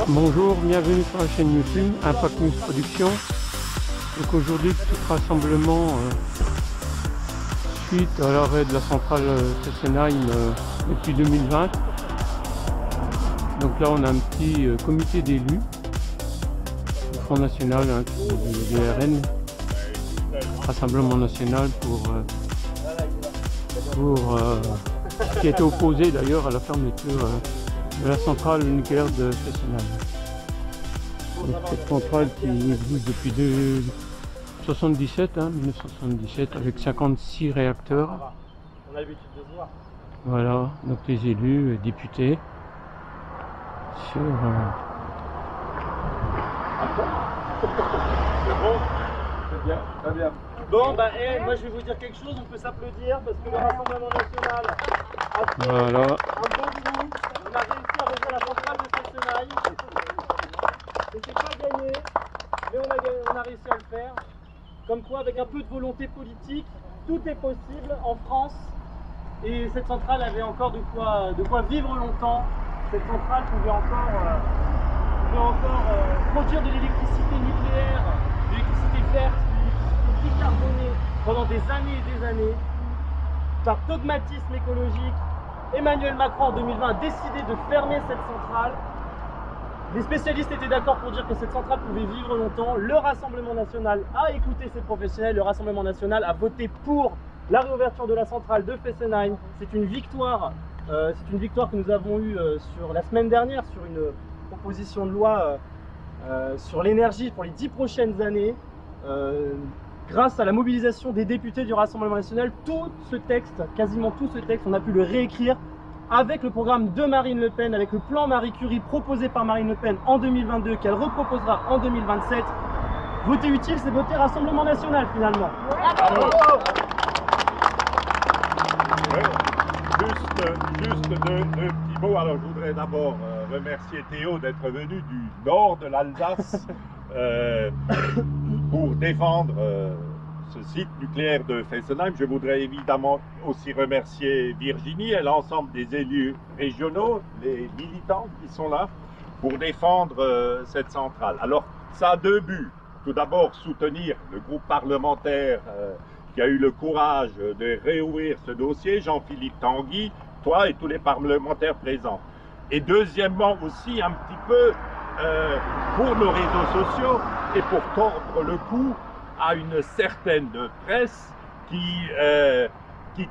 Bonjour, bienvenue sur la chaîne YouTube Impact News Production. Donc aujourd'hui, petit rassemblement suite à l'arrêt de la centrale Fessenheim depuis 2020. Donc là, on a un petit comité d'élus du Front National, hein, du RN, Rassemblement National qui était opposé d'ailleurs à la fermeture de la centrale nucléaire de Fessenheim. Donc, cette centrale qui existe depuis 1977 avec 56 réacteurs. On a l'habitude de se voir. Voilà, donc les élus et députés sur... C'est bon? C'est bien, très bien. Bon, bah, moi je vais vous dire quelque chose, on peut s'applaudir parce que le Rassemblement National a fait Voilà. un bon bout. On a réussi à rejoindre la centrale de Fessenheim. C'était pas gagné, mais on a réussi à le faire. Comme quoi, avec un peu de volonté politique, tout est possible en France. Et cette centrale avait encore de quoi vivre longtemps. Cette centrale pouvait encore produire de l'électricité nucléaire, de l'électricité verte, de l'électricité décarbonée pendant des années et des années. Par dogmatisme écologique, Emmanuel Macron en 2020 a décidé de fermer cette centrale. Les spécialistes étaient d'accord pour dire que cette centrale pouvait vivre longtemps. Le Rassemblement National a écouté ces professionnels. Le Rassemblement National a voté pour la réouverture de la centrale de Fessenheim. C'est une victoire que nous avons eue sur la semaine dernière sur une proposition de loi sur l'énergie pour les 10 prochaines années. Grâce à la mobilisation des députés du Rassemblement National, tout ce texte, quasiment tout ce texte, on a pu le réécrire avec le programme de Marine Le Pen, avec le plan Marie Curie proposé par Marine Le Pen en 2022, qu'elle reproposera en 2027. Voter utile, c'est voter Rassemblement National finalement. Juste deux petits mots. Alors je voudrais d'abord remercier Théo d'être venu du nord de l'Alsace pour défendre ce site nucléaire de Fessenheim. Je voudrais évidemment aussi remercier Virginie et l'ensemble des élus régionaux, les militants qui sont là pour défendre cette centrale. Alors ça a deux buts. Tout d'abord soutenir le groupe parlementaire qui a eu le courage de réouvrir ce dossier, Jean-Philippe Tanguy, toi et tous les parlementaires présents. Et deuxièmement aussi un petit peu pour nos réseaux sociaux et pour tordre le cou à une certaine presse qui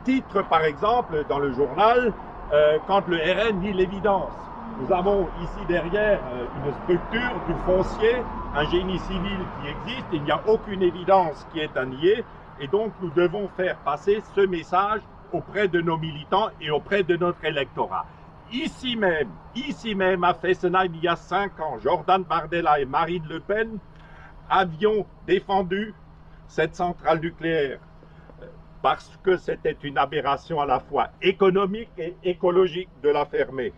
titre par exemple dans le journal quand le RN nie l'évidence. Nous avons ici derrière une structure du foncier, un génie civil qui existe, il n'y a aucune évidence qui est à nier. Et donc, nous devons faire passer ce message auprès de nos militants et auprès de notre électorat. Ici même à Fessenheim, il y a 5 ans, Jordan Bardella et Marine Le Pen avions défendu cette centrale nucléaire parce que c'était une aberration à la fois économique et écologique de la fermer.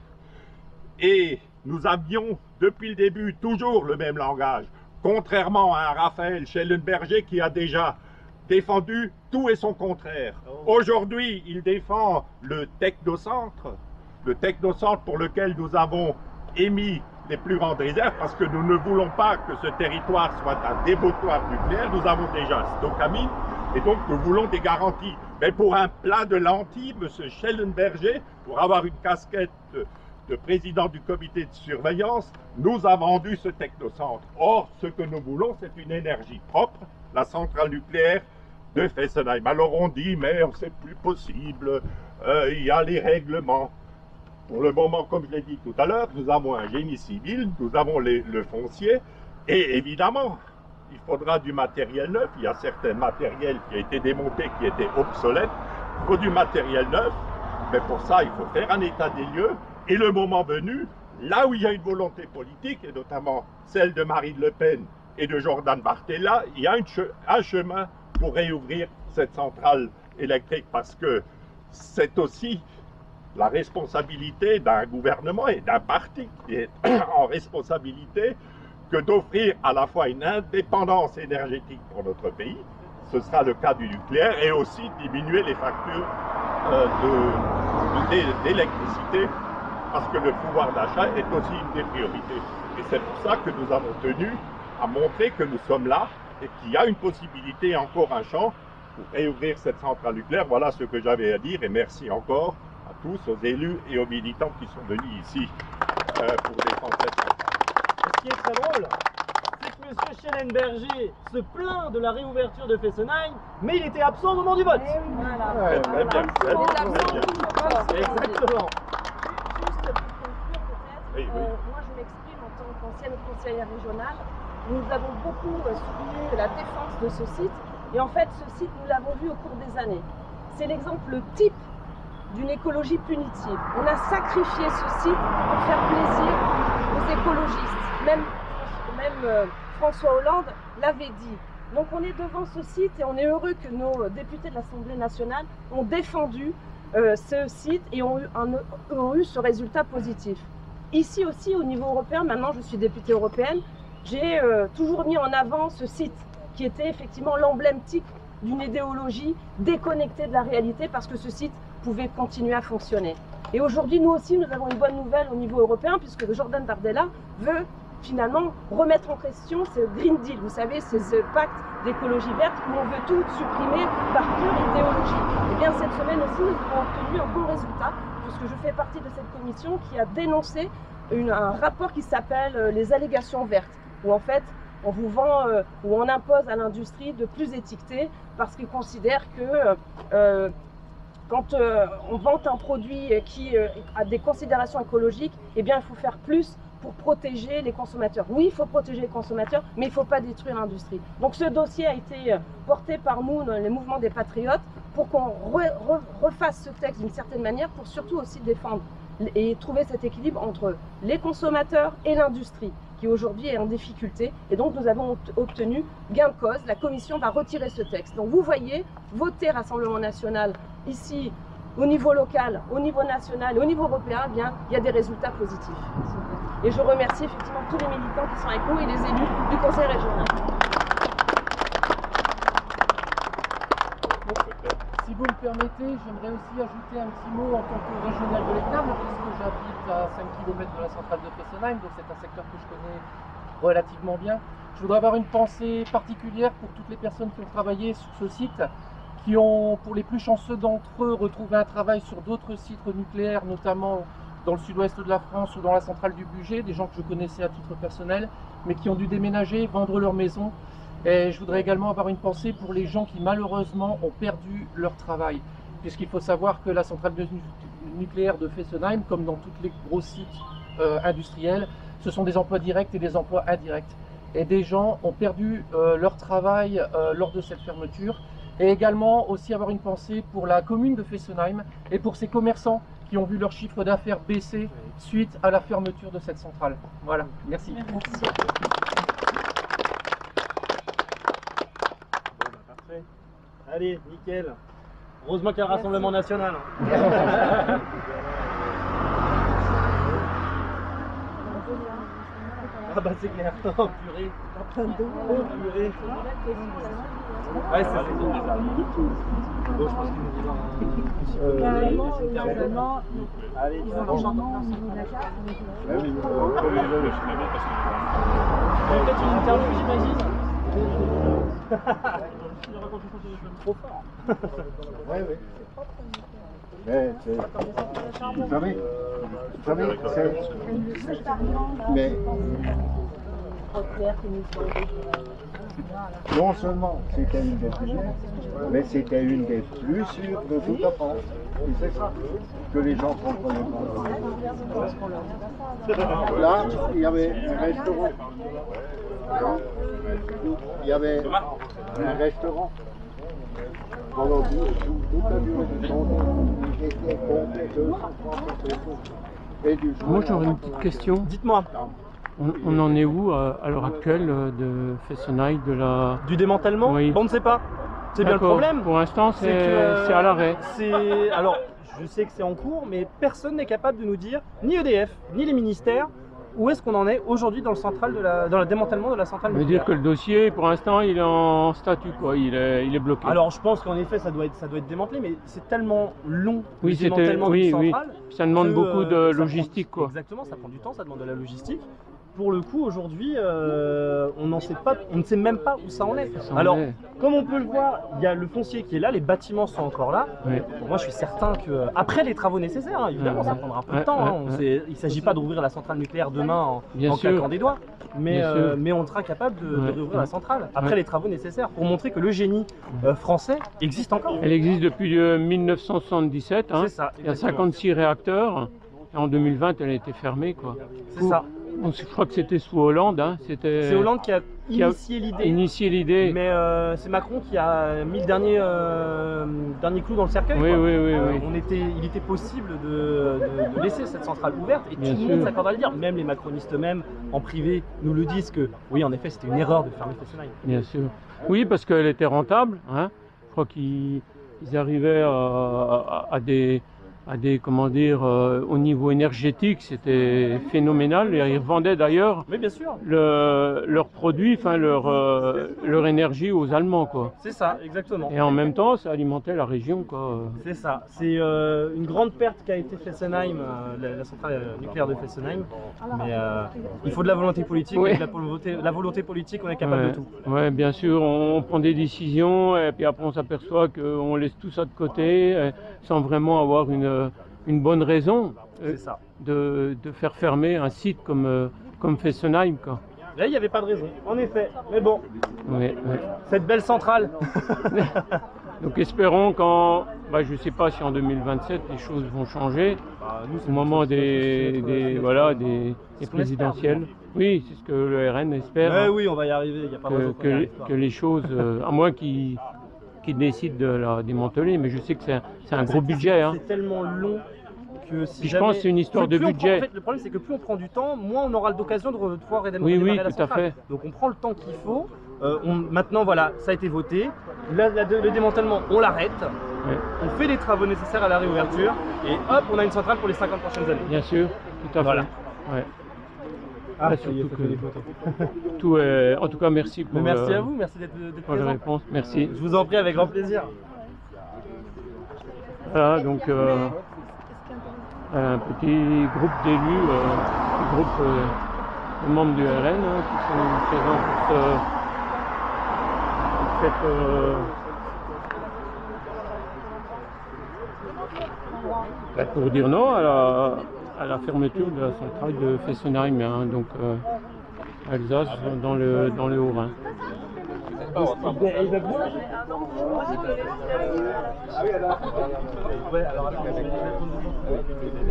Et nous avions, depuis le début, toujours le même langage, contrairement à un Raphaël Schellenberger qui a déjà défendu tout et son contraire. Aujourd'hui, il défend le technocentre pour lequel nous avons émis les plus grandes réserves parce que nous ne voulons pas que ce territoire soit un dépotoir nucléaire. Nous avons déjà Stockamine et donc nous voulons des garanties. Mais pour un plat de lentilles, M. Schellenberger, pour avoir une casquette de président du comité de surveillance, nous a vendu ce technocentre. Or, ce que nous voulons, c'est une énergie propre, la centrale nucléaire de Fessenheim. Alors on dit, mais c'est plus possible, il y a les règlements. Pour le moment, comme je l'ai dit tout à l'heure, nous avons un génie civil, nous avons le foncier, et évidemment, il faudra du matériel neuf. Il y a certains matériels qui ont été démontés, qui étaient obsolètes. Il faut du matériel neuf, mais pour ça, il faut faire un état des lieux. Et le moment venu, là où il y a une volonté politique, et notamment celle de Marine Le Pen et de Jordan Bardella, il y a un chemin pour réouvrir cette centrale électrique, parce que c'est aussi la responsabilité d'un gouvernement et d'un parti qui est en responsabilité que d'offrir à la fois une indépendance énergétique pour notre pays, ce sera le cas du nucléaire, et aussi diminuer les factures d'électricité, parce que le pouvoir d'achat est aussi une des priorités. Et c'est pour ça que nous avons tenu à montrer que nous sommes là et qu'il y a une possibilité, encore un champ, pour réouvrir cette centrale nucléaire. Voilà ce que j'avais à dire, et merci encore à tous, aux élus et aux militants qui sont venus ici pour défendre cette centrale. Ce qui est très drôle, c'est que M. Schellenberger se plaint de la réouverture de Fessenheim, mais il était absent au moment du vote. Voilà. Très bien, très bien, très bien. Exactement. Juste pour conclure peut-être, Oui, oui. moi je m'exprime en tant qu'ancienne conseillère régionale. Nous avons beaucoup soutenu la défense de ce site, et en fait ce site nous l'avons vu au cours des années. C'est l'exemple type d'une écologie punitive. On a sacrifié ce site pour faire plaisir aux écologistes. Même François Hollande l'avait dit. Donc on est devant ce site et on est heureux que nos députés de l'Assemblée nationale ont défendu ce site et ont eu ce résultat positif. Ici aussi, au niveau européen, maintenant je suis députée européenne, j'ai toujours mis en avant ce site qui était effectivement l'emblématique d'une idéologie déconnectée de la réalité, parce que ce site pouvait continuer à fonctionner. Et aujourd'hui, nous aussi, nous avons une bonne nouvelle au niveau européen, puisque Jordan Bardella veut finalement remettre en question ce Green Deal. Vous savez, c'est ce pacte d'écologie verte où on veut tout supprimer par pure idéologie. Et bien cette semaine aussi, nous avons obtenu un bon résultat, puisque je fais partie de cette commission qui a dénoncé un rapport qui s'appelle les allégations vertes, où en fait on vous vend, où on impose à l'industrie de plus étiqueter, parce qu'ils considèrent que quand on vend un produit qui a des considérations écologiques, eh bien il faut faire plus pour protéger les consommateurs. Oui, il faut protéger les consommateurs, mais il ne faut pas détruire l'industrie. Donc ce dossier a été porté par nous, dans les mouvements des patriotes, pour qu'on refasse ce texte d'une certaine manière, pour surtout aussi défendre et trouver cet équilibre entre les consommateurs et l'industrie, qui aujourd'hui est en difficulté. Et donc nous avons obtenu gain de cause. La commission va retirer ce texte. Donc vous voyez, voter Rassemblement national ici, au niveau local, au niveau national et au niveau européen, eh bien, il y a des résultats positifs. Et je remercie effectivement tous les militants qui sont avec nous et les élus du Conseil régional. Si vous me permettez, j'aimerais aussi ajouter un petit mot en tant que régional de l'Etna, puisque j'habite à 5 km de la centrale de Fessenheim, donc c'est un secteur que je connais relativement bien. Je voudrais avoir une pensée particulière pour toutes les personnes qui ont travaillé sur ce site, qui ont, pour les plus chanceux d'entre eux, retrouvé un travail sur d'autres sites nucléaires, notamment dans le sud-ouest de la France ou dans la centrale du Bugey, des gens que je connaissais à titre personnel, mais qui ont dû déménager, vendre leur maison. Et je voudrais également avoir une pensée pour les gens qui malheureusement ont perdu leur travail, puisqu'il faut savoir que la centrale nucléaire de Fessenheim, comme dans tous les gros sites industriels, ce sont des emplois directs et des emplois indirects. Et des gens ont perdu leur travail lors de cette fermeture. Et également aussi avoir une pensée pour la commune de Fessenheim et pour ces commerçants qui ont vu leur chiffre d'affaires baisser suite à la fermeture de cette centrale. Voilà, merci. Merci. Parfait. Allez, nickel. Heureusement qu'il y a le Rassemblement national. Ah bah c'est clair. Oh purée. Oh purée. Ouais, c'est bon, je pense qu'il nous dira. Allez, peut-être une interview, j'imagine. Je raconte trop fort. Oui, oui. Mais vous savez, mais non seulement c'était une des plus, mais c'était une des plus sûres de toute la France. Et c'est ça que les gens comprenaient pas. Là, il y avait un restaurant. Il y avait un restaurant. Pendant toute la durée du journée, il était complet 230 personnes. Et du jour Moi j'aurais une petite question. Dites-moi. On en est où à l'heure actuelle de Fessenheim, de la... Du démantèlement? Oui. On ne sait pas. C'est bien le D'accord. problème. Pour l'instant c'est que, à l'arrêt. Alors, je sais que c'est en cours, mais personne n'est capable de nous dire, ni EDF, ni les ministères, où est-ce qu'on en est aujourd'hui dans le démantèlement de la centrale Ça veut nucléaire. dire que le dossier, pour l'instant, il est en statut, quoi. Il est bloqué. Alors je pense qu'en effet ça doit être démantelé, mais c'est tellement long Oui, le c'était- démantèlement oui, d'une oui. centrale. Ça demande que, beaucoup de ça prend- logistique, quoi. Exactement, ça prend du temps, ça demande de la logistique. Pour le coup, aujourd'hui, on ne sait même pas où ça en est. Ça en Alors, est. comme on peut le voir, il y a le foncier qui est là, les bâtiments sont encore là. Oui. Bon, moi, je suis certain que après les travaux nécessaires, hein, évidemment, Ouais, ça ouais. prendra un peu de Ouais, temps. Hein. ouais, Il ne s'agit pas d'ouvrir la centrale nucléaire demain Bien en sûr. claquant des doigts. Mais, Bien sûr. mais on sera capable de Ouais, réouvrir ouais. la centrale après Ouais. les travaux nécessaires pour montrer que le génie français existe encore. Elle existe depuis 1977. Hein. C'est ça. Il y a exactement. 56 réacteurs. Et en 2020, elle a été fermée, quoi. C'est ça. Bon, je crois que c'était sous Hollande. Hein. C'est Hollande qui a initié l'idée. initié l'idée. Mais c'est Macron qui a mis le dernier clou dans le cercueil. Oui, quoi. oui, oui, oui. Il était possible de laisser cette centrale ouverte et Bien tout le monde sûr. s'accorde à le dire. Même les macronistes eux-mêmes, en privé, nous le disent que oui, en effet, c'était une erreur de fermer Fessenheim. Bien sûr. Oui, parce qu'elle était rentable. Hein. Je crois qu'ils arrivaient à des comment dire, au niveau énergétique, c'était phénoménal. Et ils revendaient d'ailleurs Mais bien sûr, leurs produits, enfin leur énergie aux Allemands, quoi. c'est ça, exactement. Et en même temps, ça alimentait la région, quoi. C'est ça. C'est une grande perte qu'a été Fessenheim, la centrale nucléaire de Fessenheim. Mais il faut de la volonté politique. Oui. Et de la volonté politique, on est capable de tout. Ouais, bien sûr, on prend des décisions et puis après on s'aperçoit qu'on laisse tout ça de côté sans vraiment avoir une bonne raison C'est ça. de faire fermer un site comme Fessenheim, quoi. Là, il n'y avait pas de raison, en effet. Mais bon, Ouais, ouais. cette belle centrale. Donc espérons je ne sais pas si en 2027 les choses vont changer au moment des présidentielles. Oui, c'est ce que le RN espère. Ouais, oui, on va y arriver, il n'y a pas de raison qu'on y arrive pas. que les choses, à moins qu'ils décident de la démanteler, mais je sais que c'est un gros budget. Hein. C'est tellement long que si Puis je jamais... pense que c'est une histoire plus de on budget. prend- en fait, le problème, c'est que plus on prend du temps, moins on aura l'occasion de pouvoir redémarrer Oui, la tout à centrale. fait. Donc on prend le temps qu'il faut. Maintenant, voilà, ça a été voté. Le démantèlement, on l'arrête. Ouais. On fait les travaux nécessaires à la réouverture. Et hop, on a une centrale pour les 50 prochaines années. Bien sûr, tout à Voilà. fait. Ouais. Ah, Là, ça y est, surtout ça fait que- des photos. Tout est... En tout cas, merci pour, Mais merci à vous, merci d'être pour la présent. réponse. Merci. Je vous en prie, avec grand plaisir. Voilà, donc un petit groupe d'élus, petit groupe de membres du RN qui sont présents pour dire non à la fermeture de la centrale de Fessenheim, hein, donc Alsace dans le Haut-Rhin.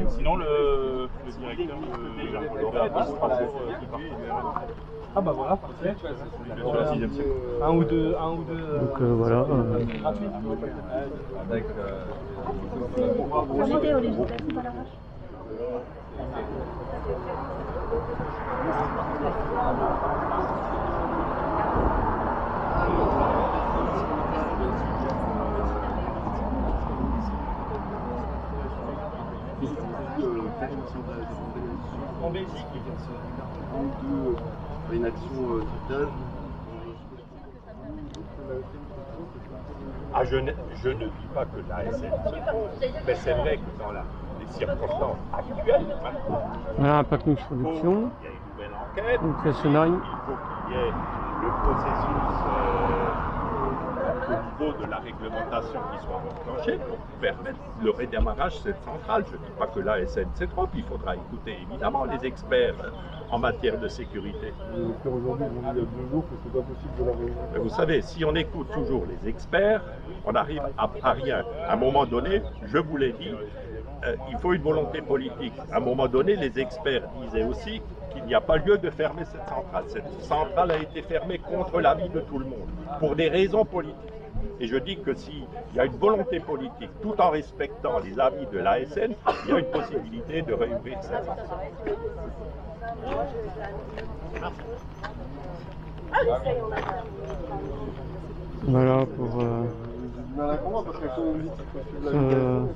Sinon, le directeur de l'administration Ah bah voilà, de la 6e siècle. un ou deux. Donc voilà. gratuits. J'en étais au législatif à l'arrache. En Belgique, une action totale. ah, je ne dis pas que la SN, mais c'est vrai que dans les circonstances actuelles, maintenant, Voilà, Impact Mix il y a Production, une nouvelle enquête. donc Fessenheim. Il faut qu'il y ait le processus au niveau de la réglementation qui soit enclenché pour permettre le redémarrage de cette centrale. Je ne dis pas que l'ASN c'est trop, il faudra écouter évidemment les experts en matière de sécurité. Aujourd'hui, on a 2 jours que c'est pas possible de la réunir. Mais vous savez, si on écoute toujours les experts, on n'arrive à rien. À un moment donné, je vous l'ai dit, il faut une volonté politique. À un moment donné, les experts disaient aussi qu'il n'y a pas lieu de fermer cette centrale. Cette centrale a été fermée contre l'avis de tout le monde, pour des raisons politiques. Et je dis que s'il y a une volonté politique, tout en respectant les avis de l'ASN, il y a une possibilité de réouvrir cette centrale. Voilà pour J'ai du mal à comprendre parce que quand on dit qu'il faut suivre la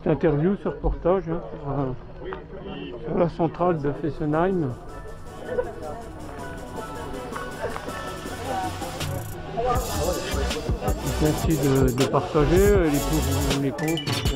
cette interview, ce reportage. Hein, pour, Oui, sur la centrale de Fessenheim. Merci de partager les pour les comptes.